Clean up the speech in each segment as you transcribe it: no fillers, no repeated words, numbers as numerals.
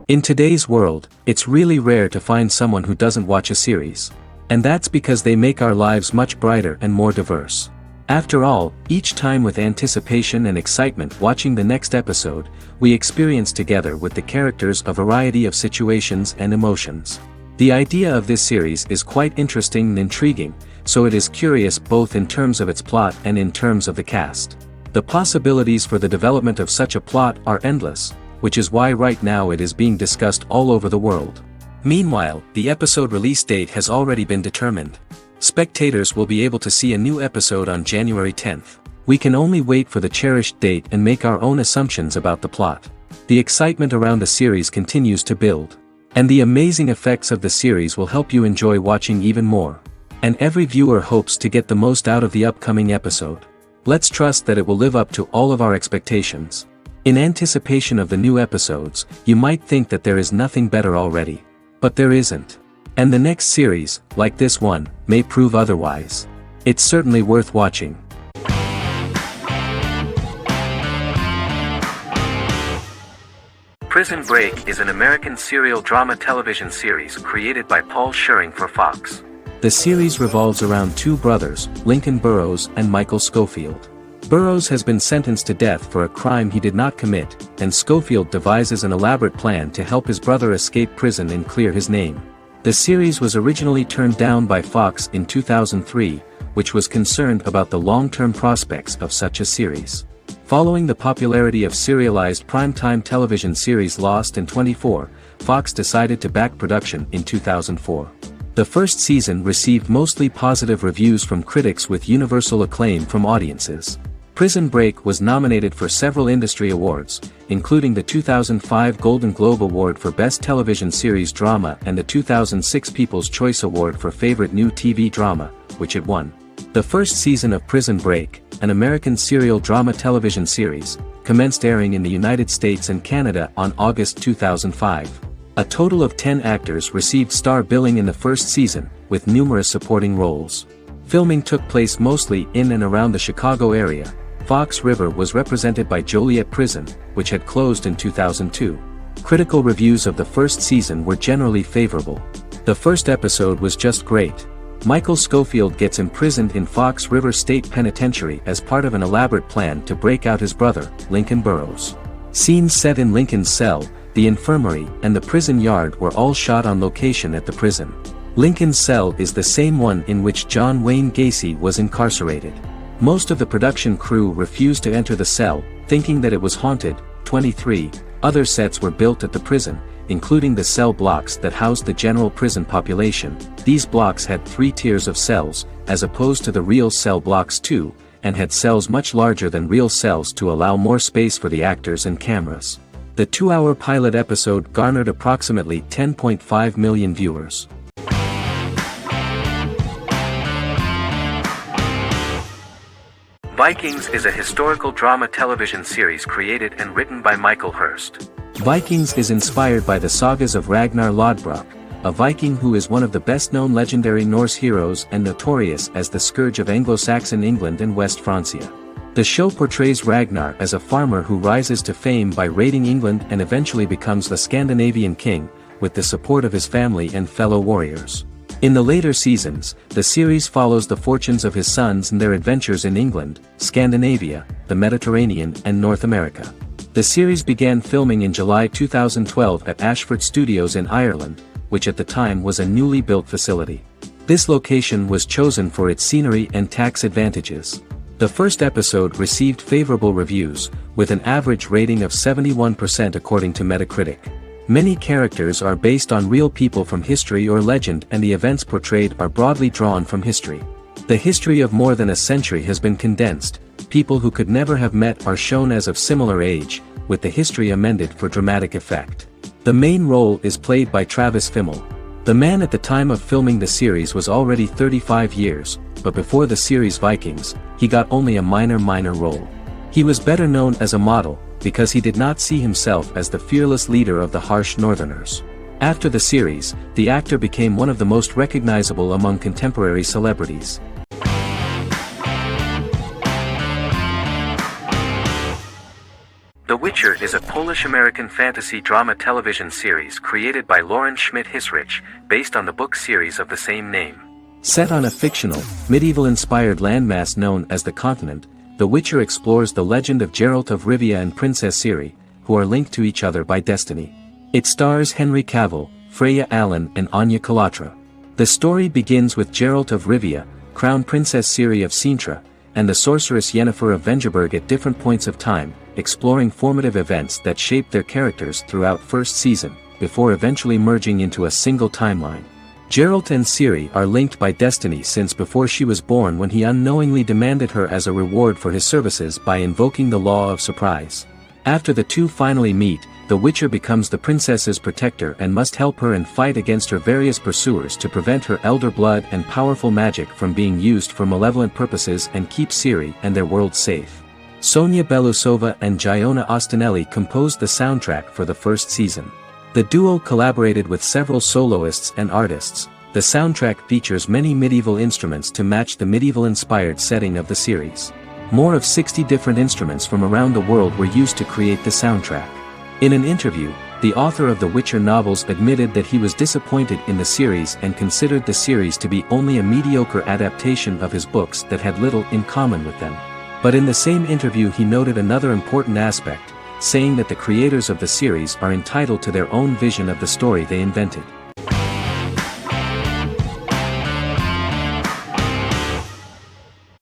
In today's world, it's really rare to find someone who doesn't watch a series. And that's because they make our lives much brighter and more diverse. After all, each time with anticipation and excitement watching the next episode, we experience together with the characters a variety of situations and emotions. The idea of this series is quite interesting and intriguing, so it is curious both in terms of its plot and in terms of the cast. The possibilities for the development of such a plot are endless, which is why right now it is being discussed all over the world. Meanwhile, the episode release date has already been determined. Spectators will be able to see a new episode on January 10th. We can only wait for the cherished date and make our own assumptions about the plot. The excitement around the series continues to build. And the amazing effects of the series will help you enjoy watching even more. And every viewer hopes to get the most out of the upcoming episode. Let's trust that it will live up to all of our expectations. In anticipation of the new episodes, you might think that there is nothing better already. But there isn't. And the next series, like this one, may prove otherwise. It's certainly worth watching. Prison Break is an American serial drama television series created by Paul Schering for Fox. The series revolves around two brothers, Lincoln Burrows and Michael Scofield. Burrows has been sentenced to death for a crime he did not commit, and Scofield devises an elaborate plan to help his brother escape prison and clear his name. The series was originally turned down by Fox in 2003, which was concerned about the long-term prospects of such a series. Following the popularity of serialized primetime television series Lost in 24, Fox decided to back production in 2004. The first season received mostly positive reviews from critics with universal acclaim from audiences. Prison Break was nominated for several industry awards, including the 2005 Golden Globe Award for Best Television Series Drama and the 2006 People's Choice Award for Favorite New TV Drama, which it won. The first season of Prison Break, an American serial drama television series, commenced airing in the United States and Canada on August 2005. A total of 10 actors received star billing in the first season, with numerous supporting roles. Filming took place mostly in and around the Chicago area. Fox River was represented by Joliet Prison, which had closed in 2002. Critical reviews of the first season were generally favorable. The first episode was just great. Michael Scofield gets imprisoned in Fox River State Penitentiary as part of an elaborate plan to break out his brother, Lincoln Burrows. Scenes set in Lincoln's cell, the infirmary, and the prison yard were all shot on location at the prison. Lincoln's cell is the same one in which John Wayne Gacy was incarcerated. Most of the production crew refused to enter the cell, thinking that it was haunted. 23 other sets were built at the prison, including the cell blocks that housed the general prison population. These blocks had 3 tiers of cells, as opposed to the real cell blocks 2, and had cells much larger than real cells to allow more space for the actors and cameras. The 2-hour pilot episode garnered approximately 10.5 million viewers. Vikings is a historical drama television series created and written by Michael Hurst. Vikings is inspired by the sagas of Ragnar Lodbrok, a Viking who is one of the best-known legendary Norse heroes and notorious as the scourge of Anglo-Saxon England and West Francia. The show portrays Ragnar as a farmer who rises to fame by raiding England and eventually becomes the Scandinavian king, with the support of his family and fellow warriors. In the later seasons, the series follows the fortunes of his sons and their adventures in England, Scandinavia, the Mediterranean and North America. The series began filming in July 2012 at Ashford Studios in Ireland, which at the time was a newly built facility. This location was chosen for its scenery and tax advantages. The first episode received favorable reviews, with an average rating of 71% according to Metacritic. Many characters are based on real people from history or legend, and the events portrayed are broadly drawn from history. The history of more than a century has been condensed. People who could never have met are shown as of similar age, with the history amended for dramatic effect. The main role is played by Travis Fimmel. The man at the time of filming the series was already 35 years, but before the series Vikings, he got only a minor role. He was better known as a model, because he did not see himself as the fearless leader of the harsh Northerners. After the series, the actor became one of the most recognizable among contemporary celebrities. The Witcher Witcher is a Polish-American fantasy drama television series created by Lauren Schmidt-Hissrich, based on the book series of the same name. Set on a fictional, medieval-inspired landmass known as the Continent, The Witcher explores the legend of Geralt of Rivia and Princess Ciri, who are linked to each other by destiny. It stars Henry Cavill, Freya Allan and Anya Chalotra. The story begins with Geralt of Rivia, Crown Princess Ciri of Sintra, and the sorceress Yennefer of Vengerberg at different points of time, exploring formative events that shaped their characters throughout first season, before eventually merging into a single timeline. Geralt and Ciri are linked by destiny since before she was born, when he unknowingly demanded her as a reward for his services by invoking the law of surprise. After the two finally meet, the Witcher becomes the princess's protector and must help her and fight against her various pursuers to prevent her elder blood and powerful magic from being used for malevolent purposes and keep Ciri and their world safe. Sonia Belousova and Giona Ostinelli composed the soundtrack for the first season. The duo collaborated with several soloists and artists. The soundtrack features many medieval instruments to match the medieval-inspired setting of the series. More of 60 different instruments from around the world were used to create the soundtrack. In an interview, the author of the Witcher novels admitted that he was disappointed in the series and considered the series to be only a mediocre adaptation of his books that had little in common with them. But in the same interview he noted another important aspect, saying that the creators of the series are entitled to their own vision of the story they invented.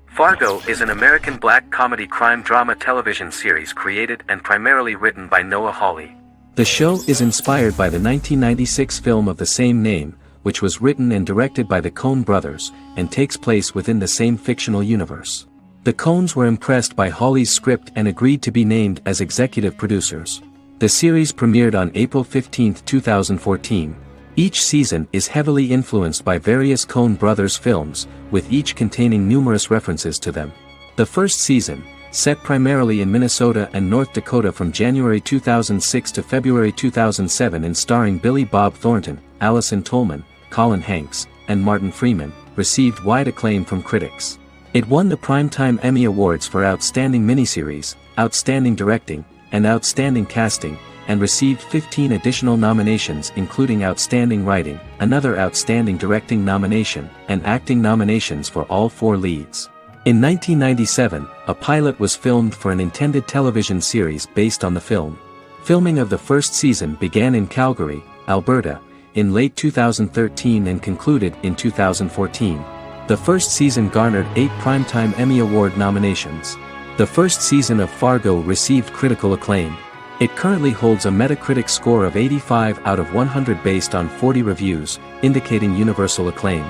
Fargo is an American black comedy crime drama television series created and primarily written by Noah Hawley. The show is inspired by the 1996 film of the same name, which was written and directed by the Coen brothers, and takes place within the same fictional universe. The Coens were impressed by Hawley's script and agreed to be named as executive producers. The series premiered on April 15, 2014. Each season is heavily influenced by various Coen brothers films, with each containing numerous references to them. The first season, set primarily in Minnesota and North Dakota from January 2006 to February 2007 and starring Billy Bob Thornton, Allison Tolman, Colin Hanks, and Martin Freeman, received wide acclaim from critics. It won the Primetime Emmy Awards for Outstanding Miniseries, Outstanding Directing, and Outstanding Casting, and received 15 additional nominations including Outstanding Writing, another Outstanding Directing nomination, and acting nominations for all four leads. In 1997, a pilot was filmed for an intended television series based on the film. Filming of the first season began in Calgary, Alberta, in late 2013 and concluded in 2014. The first season garnered 8 Primetime Emmy Award nominations. The first season of Fargo received critical acclaim. It currently holds a Metacritic score of 85 out of 100 based on 40 reviews, indicating universal acclaim.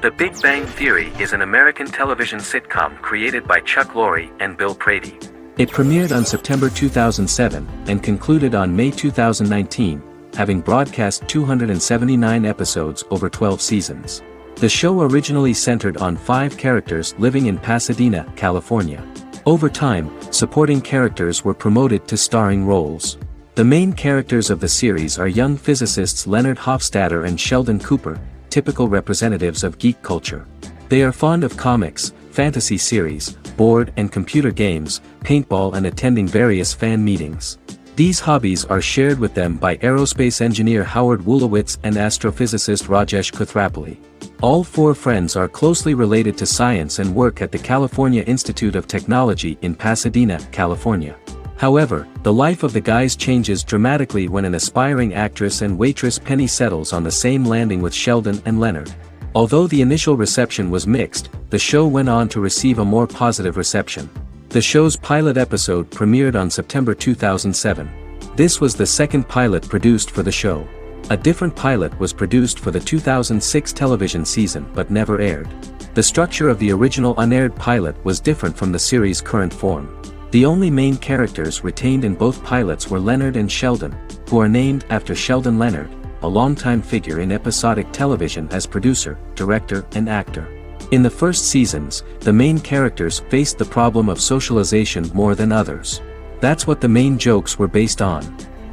The Big Bang Theory is an American television sitcom created by Chuck Lorre and Bill Prady. It premiered on September 2007 and concluded on May 2019, having broadcast 279 episodes over 12 seasons. The show originally centered on 5 characters living in Pasadena, California. Over time, supporting characters were promoted to starring roles. The main characters of the series are young physicists Leonard Hofstadter and Sheldon Cooper, typical representatives of geek culture. They are fond of comics, fantasy series, board and computer games, paintball and attending various fan meetings. These hobbies are shared with them by aerospace engineer Howard Wolowitz and astrophysicist Rajesh Kuthrapalli. All 4 friends are closely related to science and work at the California Institute of Technology in Pasadena, California. However, the life of the guys changes dramatically when an aspiring actress and waitress Penny settles on the same landing with Sheldon and Leonard. Although the initial reception was mixed, the show went on to receive a more positive reception. The show's pilot episode premiered on September 2007. This was the second pilot produced for the show. A different pilot was produced for the 2006 television season but never aired. The structure of the original unaired pilot was different from the series' current form. The only main characters retained in both pilots were Leonard and Sheldon, who are named after Sheldon Leonard, a longtime figure in episodic television as producer, director, and actor. In the first seasons, the main characters faced the problem of socialization more than others. That's what the main jokes were based on.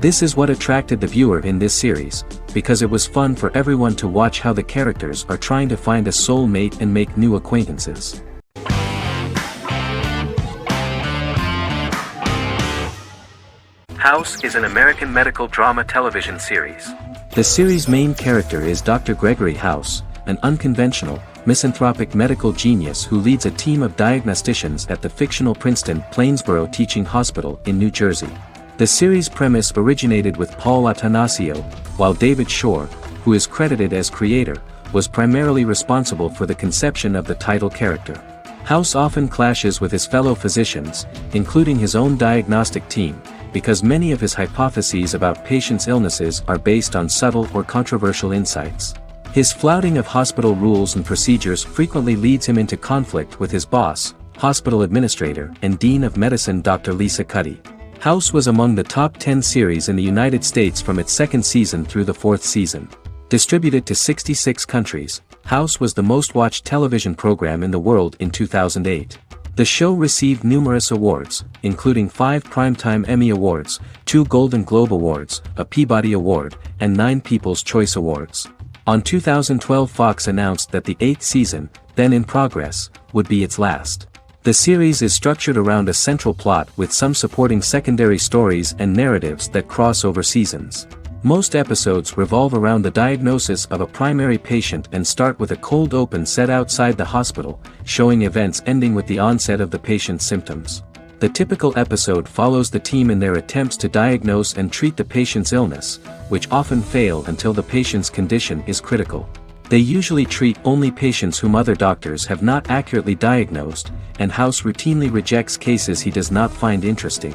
This is what attracted the viewer in this series, because it was fun for everyone to watch how the characters are trying to find a soul mate and make new acquaintances. House is an American medical drama television series. The series' main character is Dr. Gregory House, an unconventional, misanthropic medical genius who leads a team of diagnosticians at the fictional Princeton Plainsboro Teaching Hospital in New Jersey. The series' premise originated with Paul Attanasio, while David Shore, who is credited as creator, was primarily responsible for the conception of the title character. House often clashes with his fellow physicians, including his own diagnostic team, because many of his hypotheses about patients' illnesses are based on subtle or controversial insights. His flouting of hospital rules and procedures frequently leads him into conflict with his boss, hospital administrator and dean of medicine Dr. Lisa Cuddy. House was among the top 10 series in the United States from its second season through the fourth season. Distributed to 66 countries, House was the most-watched television program in the world in 2008. The show received numerous awards, including 5 Primetime Emmy Awards, 2 Golden Globe Awards, a Peabody Award, and 9 People's Choice Awards. On 2012, Fox announced that the 8th season, then in progress, would be its last. The series is structured around a central plot with some supporting secondary stories and narratives that cross over seasons. Most episodes revolve around the diagnosis of a primary patient and start with a cold open set outside the hospital, showing events ending with the onset of the patient's symptoms. The typical episode follows the team in their attempts to diagnose and treat the patient's illness, which often fail until the patient's condition is critical. They usually treat only patients whom other doctors have not accurately diagnosed, and House routinely rejects cases he does not find interesting.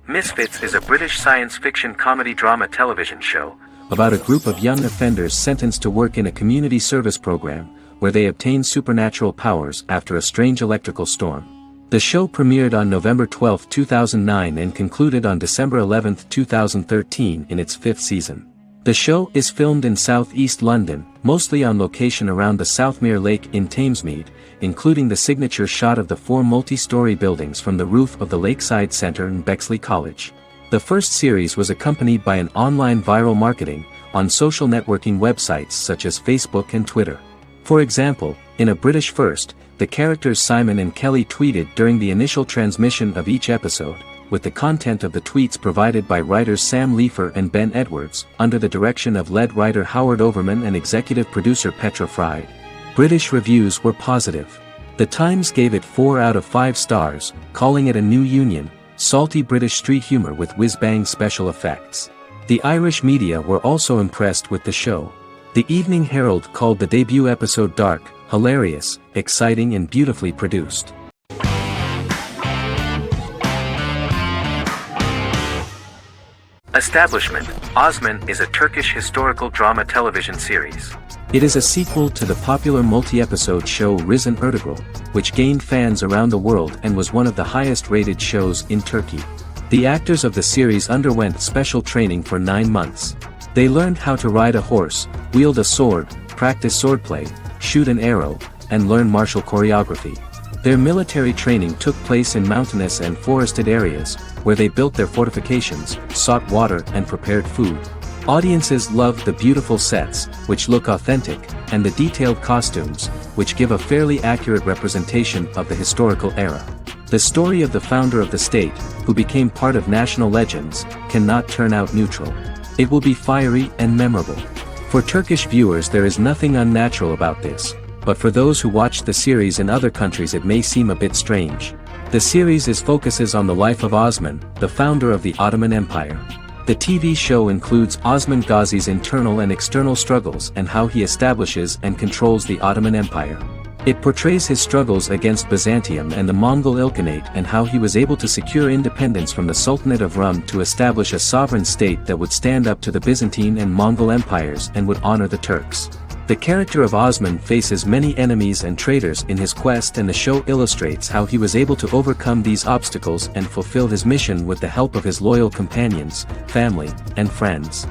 Misfits is a British science fiction comedy drama television show about a group of young offenders sentenced to work in a community service program, where they obtain supernatural powers after a strange electrical storm. The show premiered on November 12, 2009 and concluded on December 11, 2013 in its 5th season. The show is filmed in southeast London, mostly on location around the Southmere Lake in Thamesmead, including the signature shot of the 4 multi-story buildings from the roof of the Lakeside Centre in Bexley College. The first series was accompanied by an online viral marketing on social networking websites such as Facebook and Twitter. For example, in a British first, the characters Simon and Kelly tweeted during the initial transmission of each episode, with the content of the tweets provided by writers Sam Leifer and Ben Edwards, under the direction of lead writer Howard Overman and executive producer Petra Fried. British reviews were positive. The Times gave it 4 out of 5 stars, calling it a new union, salty British street humour with whiz-bang special effects. The Irish media were also impressed with the show. The Evening Herald called the debut episode dark, hilarious, exciting and beautifully produced. Establishment, Osman is a Turkish historical drama television series. It is a sequel to the popular multi-episode show Risen Ertugrul, which gained fans around the world and was one of the highest-rated shows in Turkey. The actors of the series underwent special training for 9 months. They learned how to ride a horse, wield a sword, practice swordplay, shoot an arrow, and learn martial choreography. Their military training took place in mountainous and forested areas, where they built their fortifications, sought water and prepared food. Audiences loved the beautiful sets, which look authentic, and the detailed costumes, which give a fairly accurate representation of the historical era. The story of the founder of the state, who became part of national legends, cannot turn out neutral. It will be fiery and memorable. For Turkish viewers there is nothing unnatural about this, but for those who watched the series in other countries it may seem a bit strange. The series focuses on the life of Osman, the founder of the Ottoman Empire. The TV show includes Osman Ghazi's internal and external struggles and how he establishes and controls the Ottoman Empire. It portrays his struggles against Byzantium and the Mongol Ilkhanate and how he was able to secure independence from the Sultanate of Rum to establish a sovereign state that would stand up to the Byzantine and Mongol empires and would honor the Turks. The character of Osman faces many enemies and traitors in his quest, and the show illustrates how he was able to overcome these obstacles and fulfill his mission with the help of his loyal companions, family, and friends.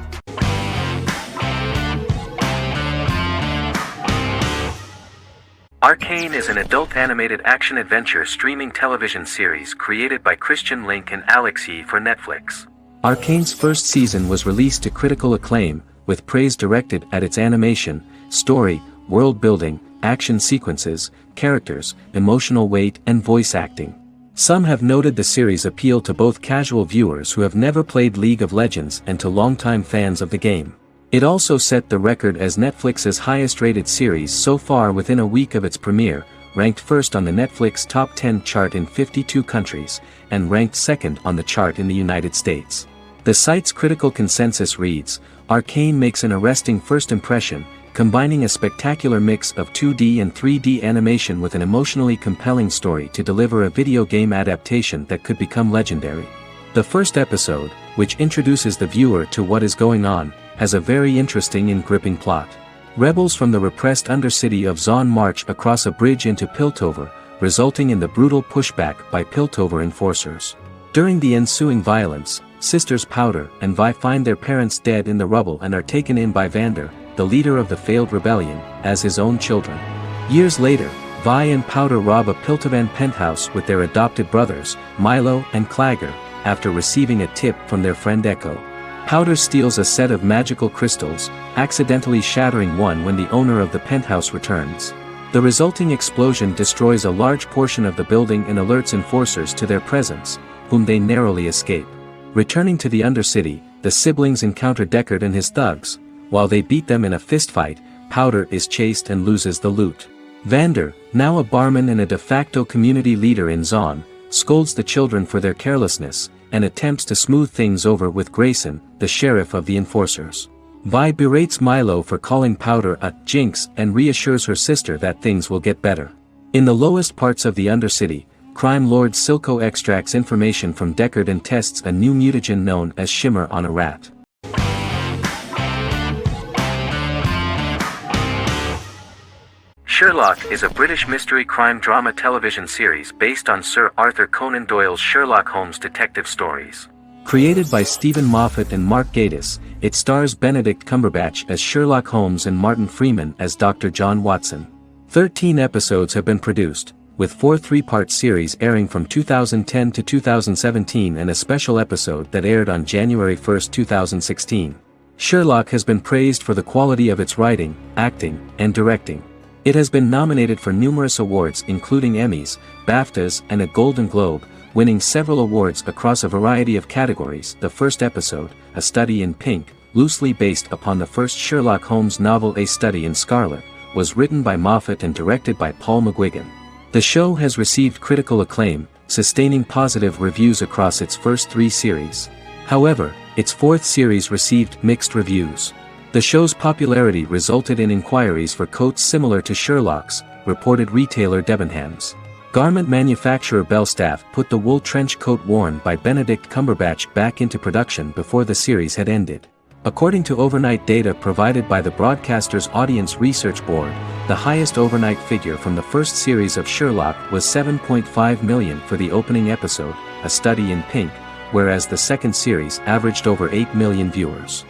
Arcane is an adult animated action-adventure streaming television series created by Christian Link and Alex Yee for Netflix. Arcane's first season was released to critical acclaim, with praise directed at its animation, story, world building, action sequences, characters, emotional weight and voice acting. Some have noted the series appeal to both casual viewers who have never played League of Legends and to longtime fans of the game. It also set the record as Netflix's highest-rated series so far within a week of its premiere, ranked first on the Netflix Top 10 chart in 52 countries, and ranked second on the chart in the United States. The site's critical consensus reads, "Arcane makes an arresting first impression, combining a spectacular mix of 2D and 3D animation with an emotionally compelling story to deliver a video game adaptation that could become legendary." The first episode, which introduces the viewer to what is going on, has a very interesting and gripping plot. Rebels from the repressed undercity of Zaun march across a bridge into Piltover, resulting in the brutal pushback by Piltover enforcers. During the ensuing violence, sisters Powder and Vi find their parents dead in the rubble and are taken in by Vander, the leader of the failed rebellion, as his own children. Years later, Vi and Powder rob a Piltovan penthouse with their adopted brothers, Milo and Clagger, after receiving a tip from their friend Echo. Powder steals a set of magical crystals, accidentally shattering one when the owner of the penthouse returns. The resulting explosion destroys a large portion of the building and alerts enforcers to their presence, whom they narrowly escape. Returning to the Undercity, the siblings encounter Deckard and his thugs. While they beat them in a fistfight, Powder is chased and loses the loot. Vander, now a barman and a de facto community leader in Zaun, scolds the children for their carelessness, and attempts to smooth things over with Grayson, the sheriff of the enforcers. Vi berates Milo for calling Powder a jinx and reassures her sister that things will get better. In the lowest parts of the Undercity, crime lord Silco extracts information from Deckard and tests a new mutagen known as Shimmer on a rat. Sherlock is a British mystery crime drama television series based on Sir Arthur Conan Doyle's Sherlock Holmes detective stories. Created by Stephen Moffat and Mark Gatiss, it stars Benedict Cumberbatch as Sherlock Holmes and Martin Freeman as Dr. John Watson. 13 episodes have been produced, with 4 three-part series airing from 2010 to 2017 and a special episode that aired on January 1, 2016. Sherlock has been praised for the quality of its writing, acting, and directing. It has been nominated for numerous awards including Emmys, BAFTAs and a Golden Globe, winning several awards across a variety of categories. The first episode, A Study in Pink, loosely based upon the first Sherlock Holmes novel A Study in Scarlet, was written by Moffat and directed by Paul McGuigan. The show has received critical acclaim, sustaining positive reviews across its first 3 series. However, its 4th series received mixed reviews. The show's popularity resulted in inquiries for coats similar to Sherlock's, reported retailer Debenhams. Garment manufacturer Belstaff put the wool trench coat worn by Benedict Cumberbatch back into production before the series had ended. According to overnight data provided by the broadcaster's Audience Research Board, the highest overnight figure from the first series of Sherlock was 7.5 million for the opening episode, A Study in Pink, whereas the second series averaged over 8 million viewers.